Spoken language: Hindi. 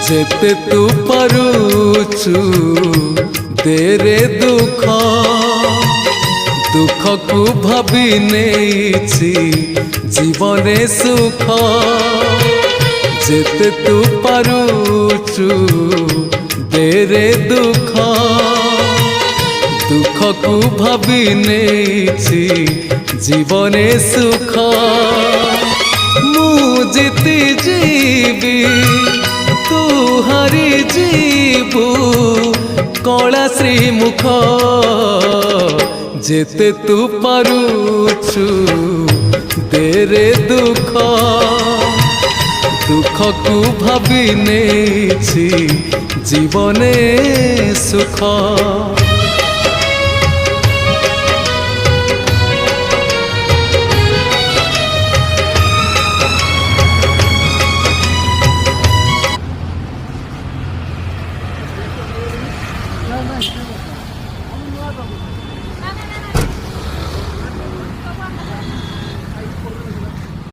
जेते तू पारुचु तेरे दुख दुख को भाभी नेछि जीवने सुख जेते तू पारुचु तेरे दुख दुख को भाभी नेछि जीवने सुख मु जीती जीवी तू हारी जीवु कला श्रीमुख जेते तू पारुचु तेरे दुख दुख को भाभी नेछि जीवने सुख